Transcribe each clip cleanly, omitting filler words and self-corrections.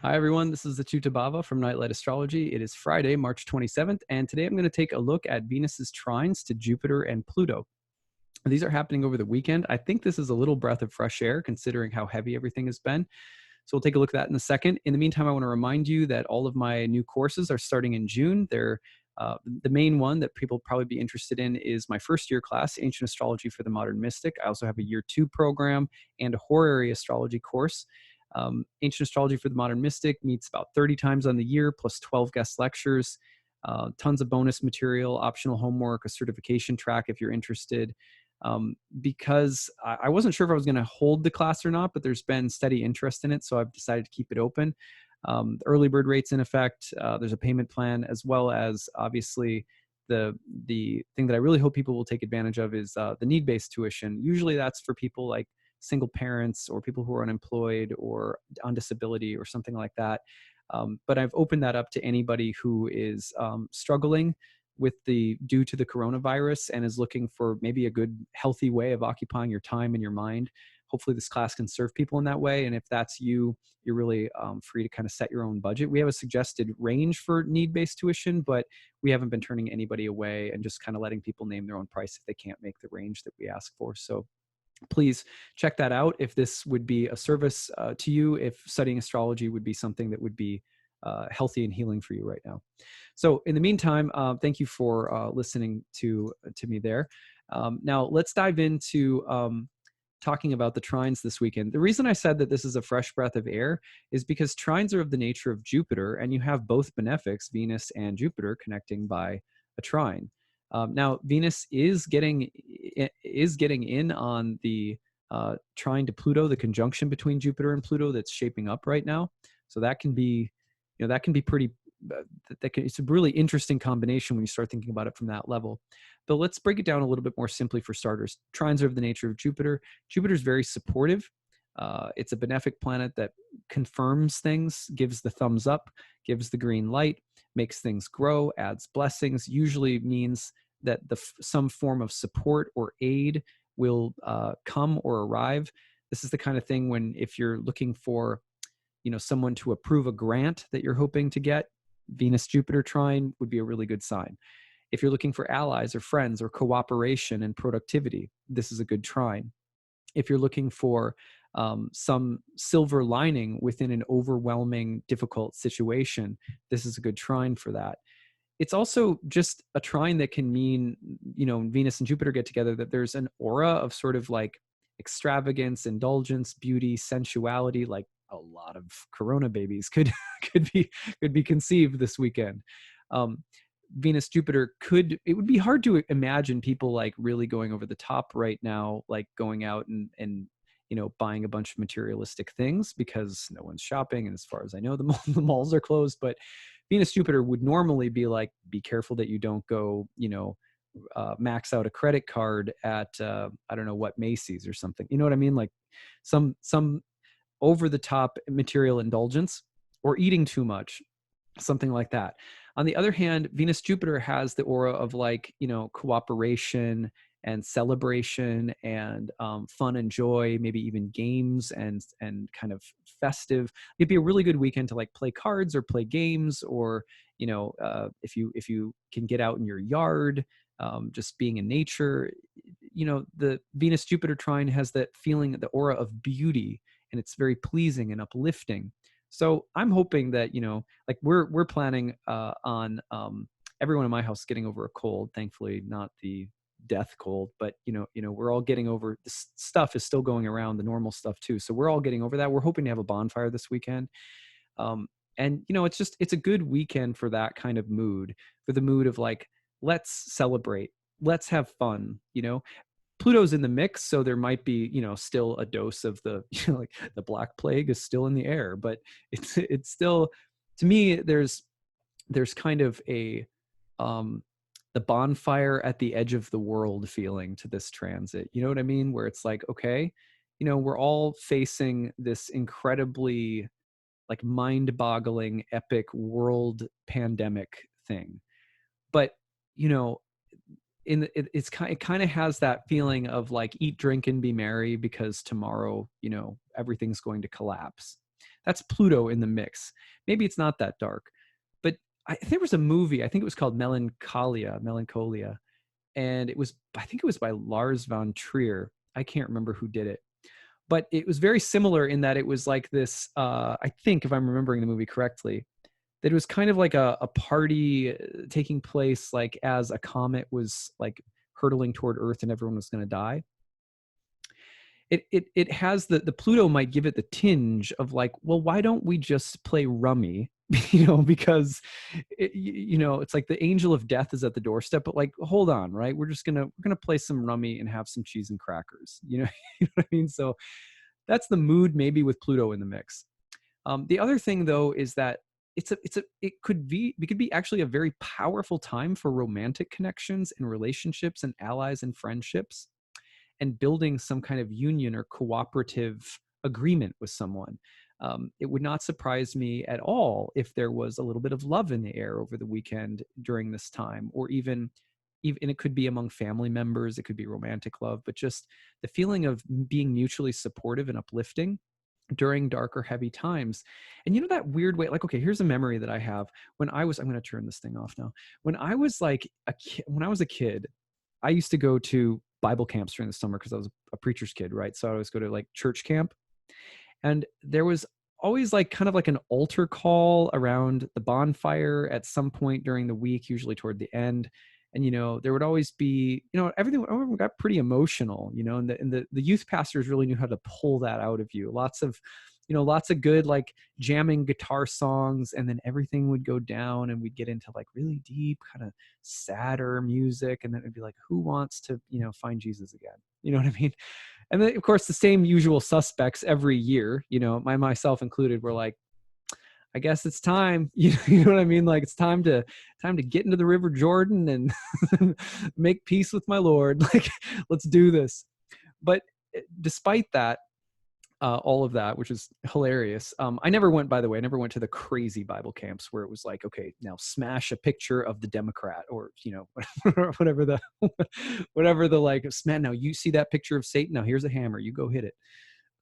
Hi, everyone. This is acyuta-bhava from Nightlight Astrology. It is Friday, March 27th, and today I'm going to take a look at Venus's trines to Jupiter and Pluto. These are happening over the weekend. I think this is a little breath of fresh air considering how heavy everything has been. So we'll take a look at that in a second. In the meantime, I want to remind you that all of my new courses are starting in June. The main one that people will probably be interested in is my first year class, Ancient Astrology for the Modern Mystic. I also have a year 2 program and a horary astrology course. Ancient Astrology for the Modern Mystic meets about 30 times on the year, plus 12 guest lectures, tons of bonus material, optional homework, a certification track if you're interested. Because I wasn't sure if I was going to hold the class or not, but there's been steady interest in it, so I've decided to keep it open. The early bird rate's in effect. There's a payment plan, as well as obviously the thing that I really hope people will take advantage of is the need-based tuition. Usually that's for people like single parents or people who are unemployed or on disability or something like that. But I've opened that up to anybody who is struggling due to the coronavirus and is looking for maybe a good, healthy way of occupying your time and your mind. Hopefully this class can serve people in that way. And if that's you, you're really free to kind of set your own budget. We have a suggested range for need-based tuition, but we haven't been turning anybody away and just kind of letting people name their own price if they can't make the range that we ask for. So please check that out if this would be a service to you, if studying astrology would be something that would be healthy and healing for you right now. So in the meantime, thank you for listening to me there. Now let's dive into talking about the trines this weekend. The reason I said that this is a fresh breath of air is because trines are of the nature of Jupiter, and you have both benefics, Venus and Jupiter, connecting by a trine. Now, Venus is getting in on the trine to Pluto, the conjunction between Jupiter and Pluto that's shaping up right now. So that can be, pretty. It's a really interesting combination when you start thinking about it from that level. But let's break it down a little bit more simply for starters. Trines are of the nature of Jupiter. Jupiter is very supportive. It's a benefic planet that confirms things, gives the thumbs up, gives the green light, makes things grow, adds blessings, usually means that some form of support or aid will come or arrive. This is the kind of thing when if you're looking for someone to approve a grant that you're hoping to get, Venus-Jupiter trine would be a really good sign. If you're looking for allies or friends or cooperation and productivity, this is a good trine. If you're looking for some silver lining within an overwhelming, difficult situation, this is a good trine for that. It's also just a trine that can mean, Venus and Jupiter get together, that there's an aura of sort of like extravagance, indulgence, beauty, sensuality, like a lot of corona babies could be conceived this weekend. Venus Jupiter it would be hard to imagine people like really going over the top right now, like going out and buying a bunch of materialistic things because no one's shopping, and as far as I know the malls are closed. But Venus Jupiter would normally be like, be careful that you don't go max out a credit card at I don't know what, Macy's or something, you know what I mean, like some over the top material indulgence or eating too much, something like that. On the other hand, Venus Jupiter has the aura of like, cooperation and celebration and fun and joy, maybe even games and kind of festive. It'd be a really good weekend to like play cards or play games, or if you can get out in your yard, just being in nature. The Venus Jupiter trine has that feeling, the aura of beauty, and it's very pleasing and uplifting. So I'm hoping that, like we're planning on everyone in my house getting over a cold, thankfully not the death cold, but we're all getting over, this stuff is still going around, the normal stuff too. So we're all getting over that. We're hoping to have a bonfire this weekend. And it's a good weekend for that kind of mood, for the mood of like, let's celebrate, let's have fun. Pluto's in the mix, so there might be, still a dose of the, like the Black Plague is still in the air, but it's still, to me, there's kind of a the bonfire at the edge of the world feeling to this transit. You know what I mean? Where it's like, okay, we're all facing this incredibly like mind-boggling, epic world pandemic thing, but it kind of has that feeling of like, eat, drink, and be merry, because tomorrow everything's going to collapse. That's Pluto in the mix. Maybe it's not that dark, but there was a movie, I think it was called Melancholia, and I think it was by Lars von Trier. I can't remember who did it, but it was very similar in that it was like this, I think if I'm remembering the movie correctly, that it was kind of like a party taking place like as a comet was like hurtling toward Earth and everyone was going to die. It has the Pluto might give it the tinge of like, well, why don't we just play rummy? Because it's like the angel of death is at the doorstep, but like, hold on, right? We're gonna play some rummy and have some cheese and crackers. You know what I mean? So that's the mood maybe with Pluto in the mix. The other thing though is that it could be actually a very powerful time for romantic connections and relationships and allies and friendships, and building some kind of union or cooperative agreement with someone. It would not surprise me at all if there was a little bit of love in the air over the weekend during this time, or even it could be among family members, it could be romantic love, but just the feeling of being mutually supportive and uplifting during dark or heavy times. And that weird way, like, okay, here's a memory that I have when I'm going to turn this thing off now. When I was like when I was a kid, I used to go to Bible camps during the summer because I was a preacher's kid, right? So I always go to like church camp. And there was always like kind of like an altar call around the bonfire at some point during the week, usually toward the end. And, there would always be, everyone got pretty emotional, and the youth pastors really knew how to pull that out of you. Lots of good like jamming guitar songs, and then everything would go down and we'd get into like really deep kind of sadder music. And then it'd be like, who wants to, find Jesus again? You know what I mean? And then of course the same usual suspects every year, myself included, were like, I guess it's time. You know what I mean? Like, it's time to get into the River Jordan and make peace with my Lord. Like, let's do this. But despite that, all of that, which is hilarious. I never went to the crazy Bible camps where it was like, okay, now smash a picture of the Democrat, or, whatever the like, man, now you see that picture of Satan, now here's a hammer, you go hit it.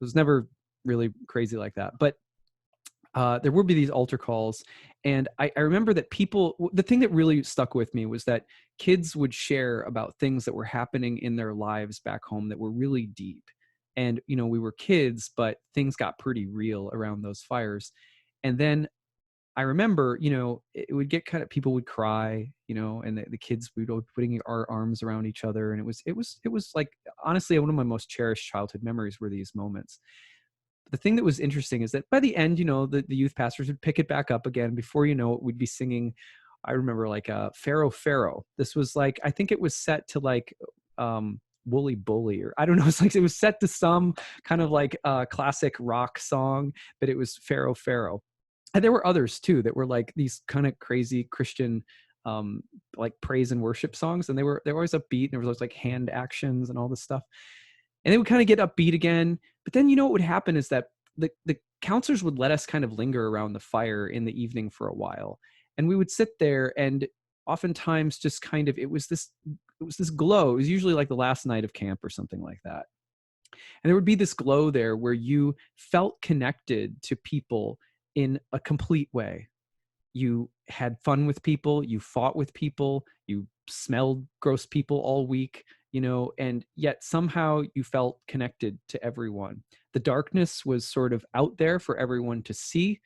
It was never really crazy like that. But there would be these altar calls. And I remember that the thing that really stuck with me was that kids would share about things that were happening in their lives back home that were really deep. And, we were kids, but things got pretty real around those fires. And then I remember, it would get people would cry, and the kids would be putting our arms around each other. And it was like, honestly, one of my most cherished childhood memories were these moments. The thing that was interesting is that by the end, the youth pastors would pick it back up again. Before you know it, we'd be singing, I remember like Pharaoh, Pharaoh. This was like, I think it was set to like Wooly Bully, or I don't know. It's like, it was set to some kind of like classic rock song, but it was Pharaoh, Pharaoh. And there were others too that were like these kind of crazy Christian like praise and worship songs. And they were always upbeat, and there was always like hand actions and all this stuff. And they would kind of get upbeat again. But then, what would happen is that the counselors would let us kind of linger around the fire in the evening for a while. And we would sit there, and oftentimes just kind of, it was this glow. It was usually like the last night of camp or something like that. And there would be this glow there where you felt connected to people in a complete way. You had fun with people, you fought with people, you smelled gross people all week, and yet somehow you felt connected to everyone. The darkness was sort of out there for everyone to see.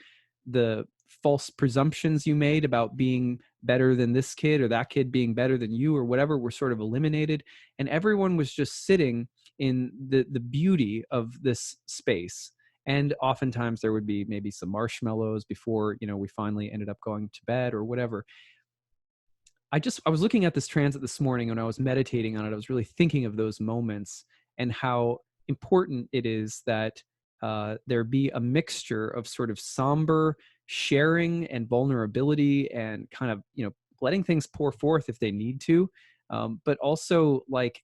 The false presumptions you made about being better than this kid, or that kid being better than you, or whatever, were sort of eliminated. And everyone was just sitting in the beauty of this space. And oftentimes there would be maybe some marshmallows before, we finally ended up going to bed or whatever. I was looking at this transit this morning, when I was meditating on it, I was really thinking of those moments and how important it is that there be a mixture of sort of somber sharing and vulnerability, and kind of, letting things pour forth if they need to, but also like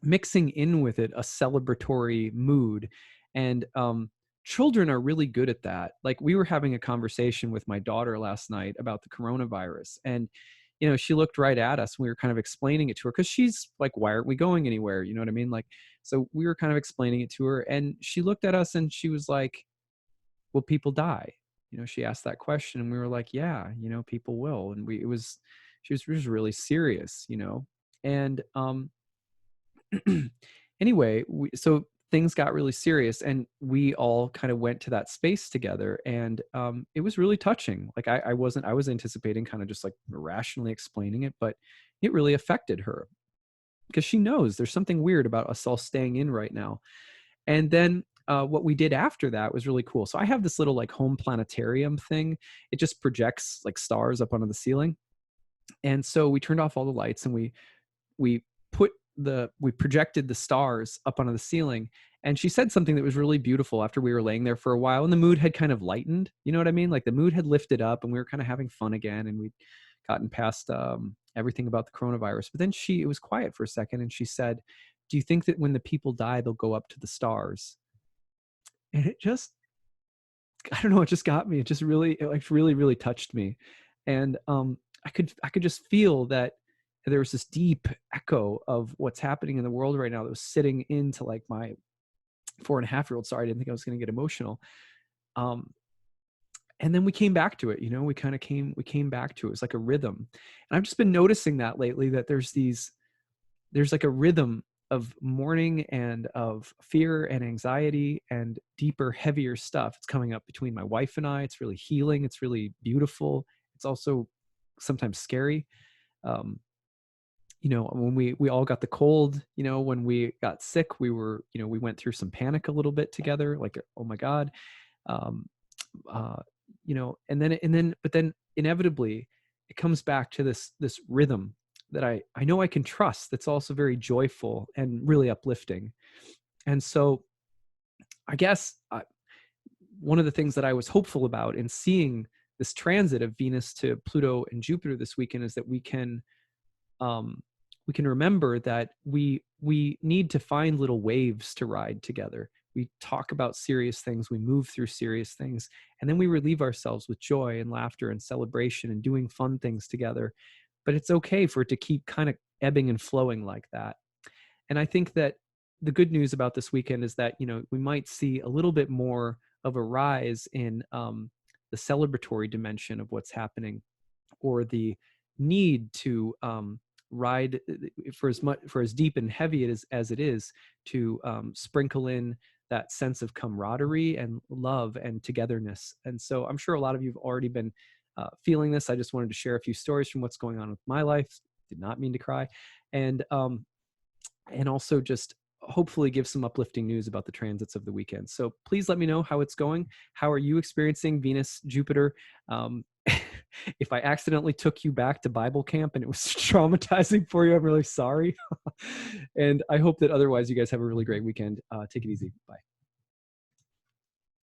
mixing in with it a celebratory mood. And children are really good at that. Like, we were having a conversation with my daughter last night about the coronavirus, and she looked right at us. We were kind of explaining it to her, because she's like, why aren't we going anywhere? You know what I mean? Like, so we were kind of explaining it to her, and she looked at us and she was like, will people die? You know, she asked that question, and we were like, yeah, you know, people will. And she was really serious, you know. And anyway, so things got really serious, and we all kind of went to that space together, and it was really touching. Like I was anticipating kind of just like rationally explaining it, but it really affected her because she knows there's something weird about us all staying in right now. And then what we did after that was really cool. So I have this little like home planetarium thing. It just projects like stars up onto the ceiling. And so we turned off all the lights, and we we projected the stars up onto the ceiling. And she said something that was really beautiful after we were laying there for a while, and the mood had kind of lightened. You know what I mean? Like the mood had lifted up, and we were kind of having fun again, and we'd gotten past everything about the coronavirus. But then it was quiet for a second, and she said, do you think that when the people die, they'll go up to the stars? And it just, I don't know, it just got me. It like really, really touched me. And I could just feel that there was this deep echo of what's happening in the world right now that was sitting into like my 4.5-year-old. Sorry, I didn't think I was going to get emotional. And then we came back to it, you know, we came back to it. It was like a rhythm. And I've just been noticing that lately, that there's like a rhythm of mourning and of fear and anxiety and deeper, heavier stuff. It's coming up between my wife and I. It's really healing. It's really beautiful. It's also sometimes scary. You know, when we all got the cold, you know, when we got sick, we went through some panic a little bit together, like, oh my God. Um, you know, but then inevitably it comes back to this rhythm that I know I can trust, that's also very joyful and really uplifting. And so I guess one of the things that I was hopeful about in seeing this transit of Venus to Pluto and Jupiter this weekend is that we can remember that we need to find little waves to ride together. We talk about serious things, we move through serious things, and then we relieve ourselves with joy and laughter and celebration and doing fun things together. But it's okay for it to keep kind of ebbing and flowing like that. And I think that the good news about this weekend is that, you know, we might see a little bit more of a rise in the celebratory dimension of what's happening, or the need to ride for as deep and heavy as it is, to sprinkle in that sense of camaraderie and love and togetherness. And so I'm sure a lot of you have already been feeling this. I just wanted to share a few stories from what's going on with my life. Did not mean to cry. And also just hopefully give some uplifting news about the transits of the weekend. So please let me know how it's going. How are you experiencing Venus, Jupiter? If I accidentally took you back to Bible camp and it was traumatizing for you, I'm really sorry. And I hope that otherwise you guys have a really great weekend. Take it easy. Bye.